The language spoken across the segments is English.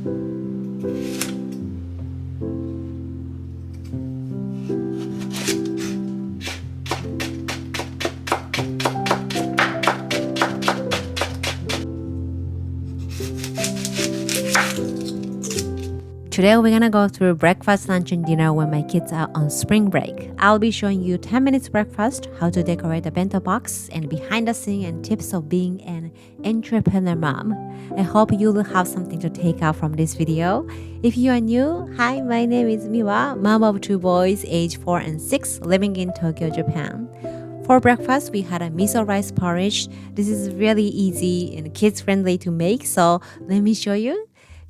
Today we're gonna go through breakfast, lunch, and dinner when my kids are on spring break. I'll be showing you 10 minutes breakfast, how to decorate a bento box, and behind the scene and tips of being an entrepreneur mom. I hope you will have something to take out from this video. If you are new, hi, my name is Miwa, mom of 2 boys, age 4 and 6, living in Tokyo, Japan. For breakfast, we had a miso rice porridge. This is really easy and kids-friendly to make, so let me show you.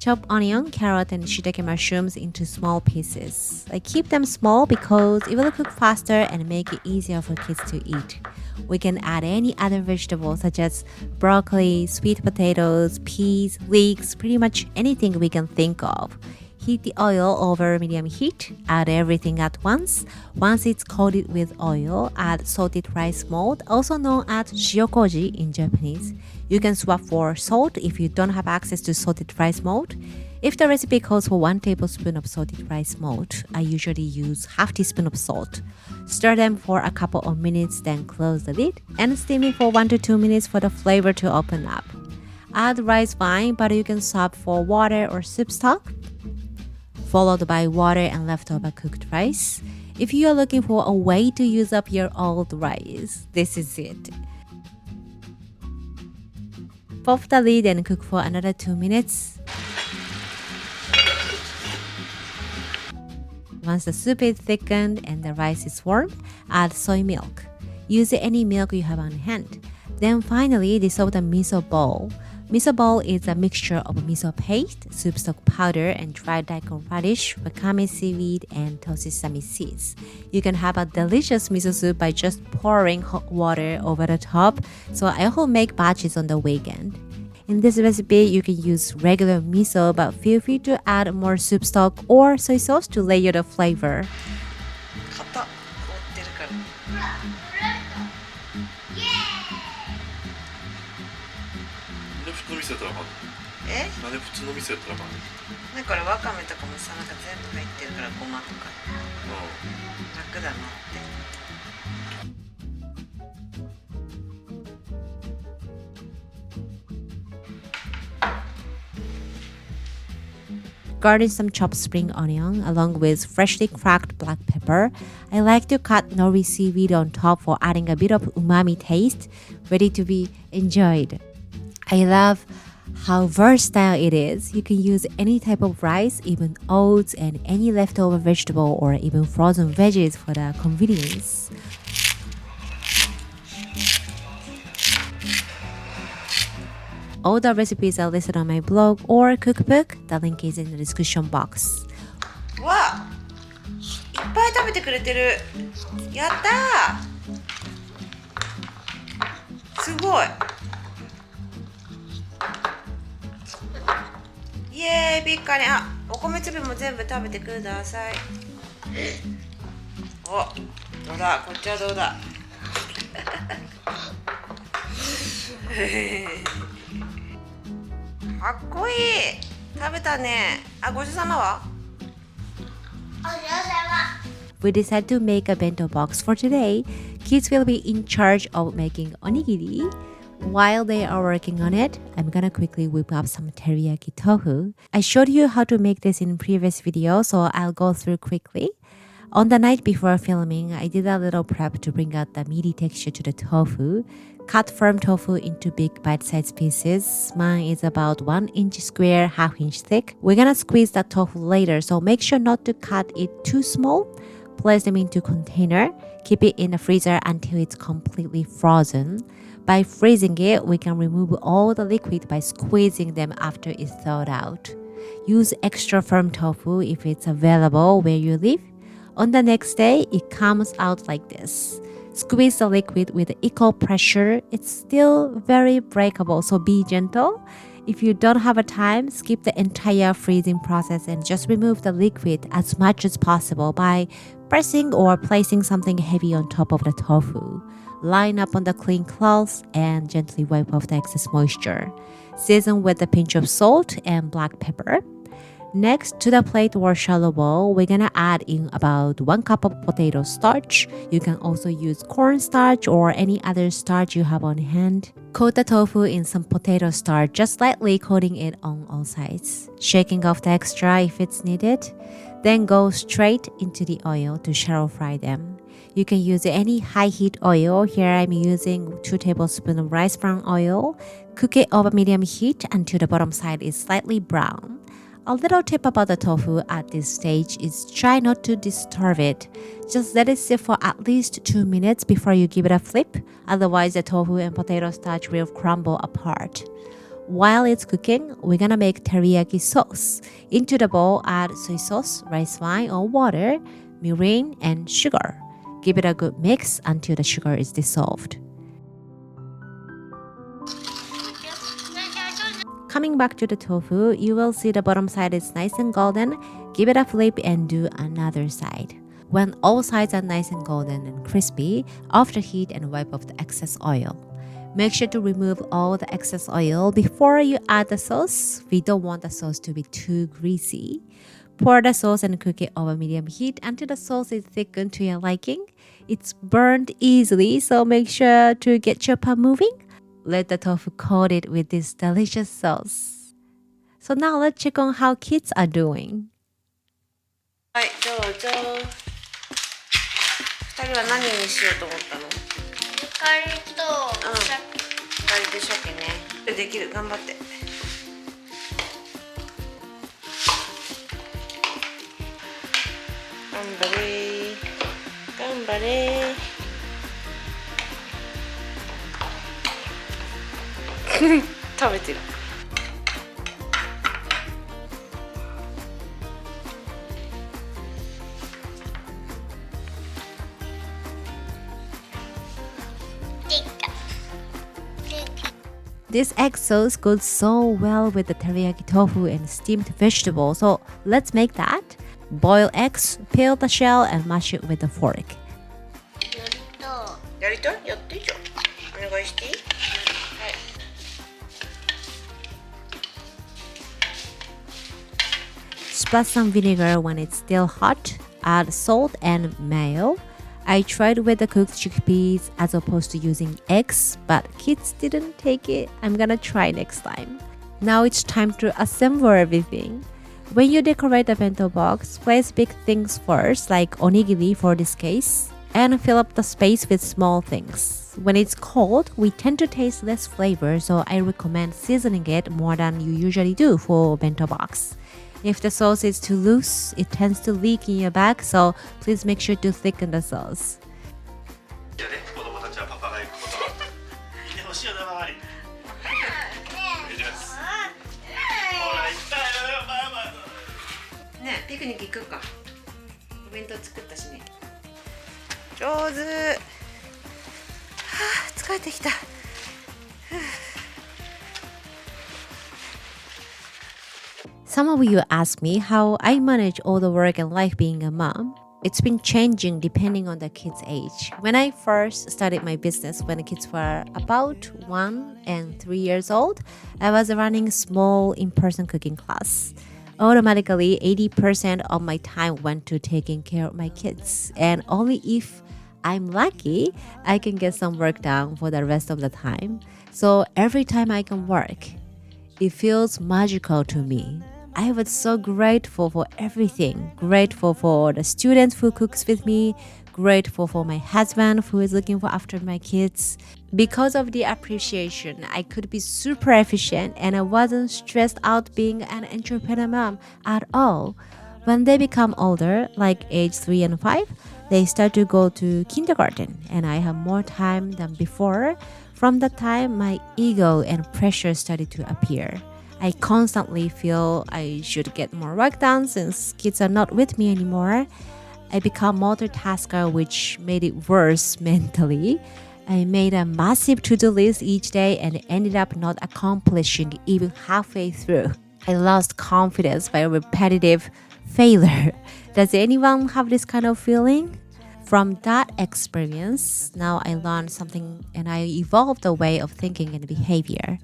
Chop onion, carrot, and shiitake mushrooms into small pieces. I keep them small because it will cook faster and make it easier for kids to eat. We can add any other vegetables such as broccoli, sweet potatoes, peas, leeks, pretty much anything we can think of. Heat the oil over medium heat, add everything at once. Once it's coated with oil, add salted rice mold, also known as shiokoji in Japanese. You can swap for salt if you don't have access to salted rice mold. If the recipe calls for 1 tablespoon of salted rice mold, I usually use half teaspoon of salt. Stir them for a couple of minutes, then close the lid and steam it for 1 to 2 minutes for the flavor to open up. Add rice wine, but you can swap for water or soup stock, followed by water and leftover cooked rice. If you are looking for a way to use up your old rice, this is it. Pop the lid and cook for another 2 minutes. Once the soup is thickened and the rice is warm, add soy milk. Use any milk you have on hand. Then finally, dissolve the miso bowl. Miso bowl is a mixture of miso paste, soup stock powder, and dried daikon radish, wakame seaweed, and toasted sesame seeds. You can have a delicious miso soup by just pouring hot water over the top, so I will make batches on the weekend. In this recipe, you can use regular miso, but feel free to add more soup stock or soy sauce to layer the flavor. Garnish some chopped spring onion along with freshly cracked black pepper. I like to cut nori seaweed on top for adding a bit of umami taste, ready to be enjoyed. I love how versatile it is. You can use any type of rice, even oats, and any leftover vegetable or even frozen veggies for the convenience. All the recipes are listed on my blog or cookbook. The link is in the description box. Wow! いっぱい食べてくれてる。やったー。すごい。イエーイ、びっかり。あ、お米粒も全部食べてください。お、どうだ、こっちはどうだ。かっこいい。食べたね。あ、ごちそうさまは？おちそうさま。We decided to make a bento box for today. Kids will be in charge of making onigiri. While they are working on it, I'm gonna quickly whip up some teriyaki tofu. I showed you how to make this in previous video, so I'll go through quickly. On the night before filming, I did a little prep to bring out the meaty texture to the tofu. Cut firm tofu into big bite-sized pieces. Mine is about 1 inch square, ½ inch thick. We're gonna squeeze the tofu later, so make sure not to cut it too small. Place them into container. Keep it in the freezer until it's completely frozen. By freezing it, we can remove all the liquid by squeezing them after it's thawed out. Use extra firm tofu if it's available where you live. On the next day, it comes out like this. Squeeze the liquid with equal pressure. It's still very breakable, so be gentle. If you don't have a time, skip the entire freezing process and just remove the liquid as much as possible by pressing or placing something heavy on top of the tofu. Line up on the clean cloth and gently wipe off the excess moisture. Season with a pinch of salt and black pepper. Next, to the plate or shallow bowl, we're gonna add in about 1 cup of potato starch. You can also use cornstarch or any other starch you have on hand. Coat the tofu in some potato starch, just lightly coating it on all sides. Shaking off the extra if it's needed. Then go straight into the oil to shallow fry them. You can use any high heat oil. Here I'm using 2 tablespoons of rice bran oil. Cook it over medium heat until the bottom side is slightly brown. A little tip about the tofu at this stage is try not to disturb it. Just let it sit for at least 2 minutes before you give it a flip. Otherwise, the tofu and potato starch will crumble apart. While it's cooking, we're gonna make teriyaki sauce. Into the bowl, add soy sauce, rice wine or water, mirin, and sugar. Give it a good mix until the sugar is dissolved. Coming back to the tofu, you will see the bottom side is nice and golden. Give it a flip and do another side. When all sides are nice and golden and crispy, off the heat and wipe off the excess oil. Make sure to remove all the excess oil before you add the sauce. We don't want the sauce to be too greasy. Pour the sauce and cook it over medium heat until the sauce is thickened to your liking. It's burned easily, so make sure to get your pan moving. Let the tofu coat it with this delicious sauce. So now let's check on how kids are doing. はい、どうぞ。2人は何にしようと思ったの？ゆかりとシャあれで鮭ね。できる、頑張って。頑張れ。頑張れ。食べてる。This egg sauce goes so well with the teriyaki tofu and steamed vegetables, so let's make that. Boil eggs, peel the shell, and mash it with a fork. やりたい？やっていいじゃん。お願いしていい？はい。Splash some vinegar when it's still hot. Add salt and mayo. I tried with the cooked chickpeas as opposed to using eggs, but kids didn't take it. I'm gonna try next time. Now it's time to assemble everything. When you decorate the bento box, place big things first, like onigiri for this case, and fill up the space with small things. When it's cold, we tend to taste less flavor, so I recommend seasoning it more than you usually do for bento box. If the sauce is too loose, it tends to leak in your bag, so please make sure to thicken the sauce. 子供たちはパパが行くことは見てほしいよな、周り。お願いします。ほら、行ったよ、ママ。ねえ、ピクニック行くか。お弁当作ったしね。上手。はあ、疲れてきた。Some of you ask me how I manage all the work and life being a mom. It's been changing depending on the kids' age. When I first started my business when the kids were about 1 and 3 years old, I was running a small in-person cooking class. Automatically, 80% of my time went to taking care of my kids. And only if I'm lucky, I can get some work done for the rest of the time. So every time I can work, it feels magical to me. I was so grateful for everything. Grateful for the students who cooks with me. Grateful for my husband who is looking for after my kids. Because of the appreciation, I could be super efficient and I wasn't stressed out being an entrepreneur mom at all. When they become older, like age 3 and 5, they start to go to kindergarten and I have more time than before. From that time, my ego and pressure started to appear. I constantly feel I should get more work done since kids are not with me anymore. I become multitasker, which made it worse mentally. I made a massive to-do list each day and ended up not accomplishing even halfway through. I lost confidence by repetitive failure. Does anyone have this kind of feeling? From that experience, now I learned something and I evolved a way of thinking and behavior.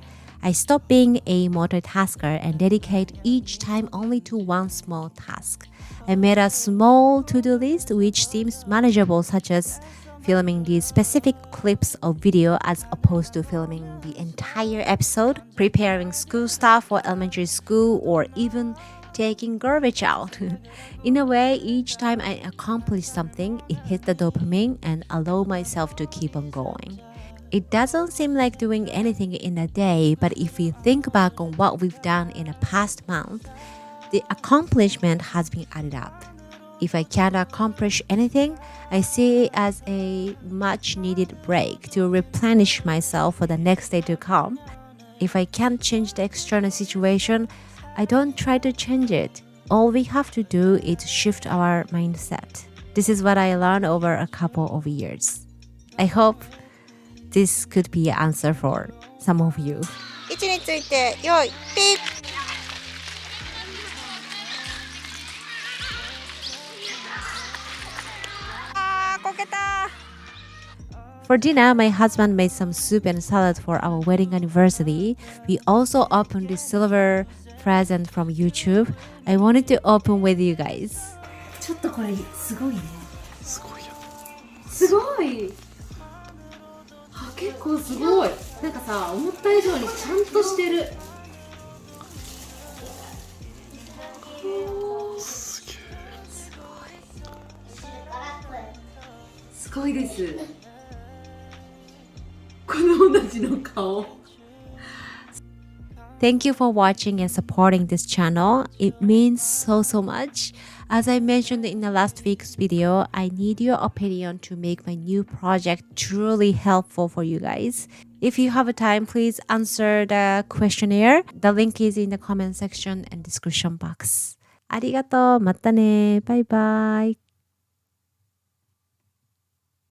I stopped being a multitasker and dedicate each time only to one small task. I made a small to-do list which seems manageable, such as filming these specific clips of video as opposed to filming the entire episode, preparing school stuff for elementary school, or even taking garbage out. In a way, each time I accomplish something, it hits the dopamine and allow myself to keep on going. It doesn't seem like doing anything in a day, but if we think back on what we've done in a past month, the accomplishment has been added up. If I can't accomplish anything, I see it as a much needed break to replenish myself for the next day to come. If I can't change the external situation, I don't try to change it. All we have to do is shift our mindset. This is what I learned over a couple of years. I hope this could be an answer for some of you. 位置について用意ピッ。あーこけた。 For dinner, my husband made some soup and salad for our wedding anniversary. We also opened the silver present from YouTube. I wanted to open with you guys. ちょっとこれすごいね。すごいよ。すごい。あ、結構すごい。なんかさ、思った以上にちゃんとしてる。すげえ。すごいです。子供たちの顔。Thank you for watching and supporting this channel. It means so much. As I mentioned in the last week's video, I need your opinion to make my new project truly helpful for you guys. If you have a time, please answer the questionnaire. The link is in the comment section and description box. ありがとう。またね。バイバイ。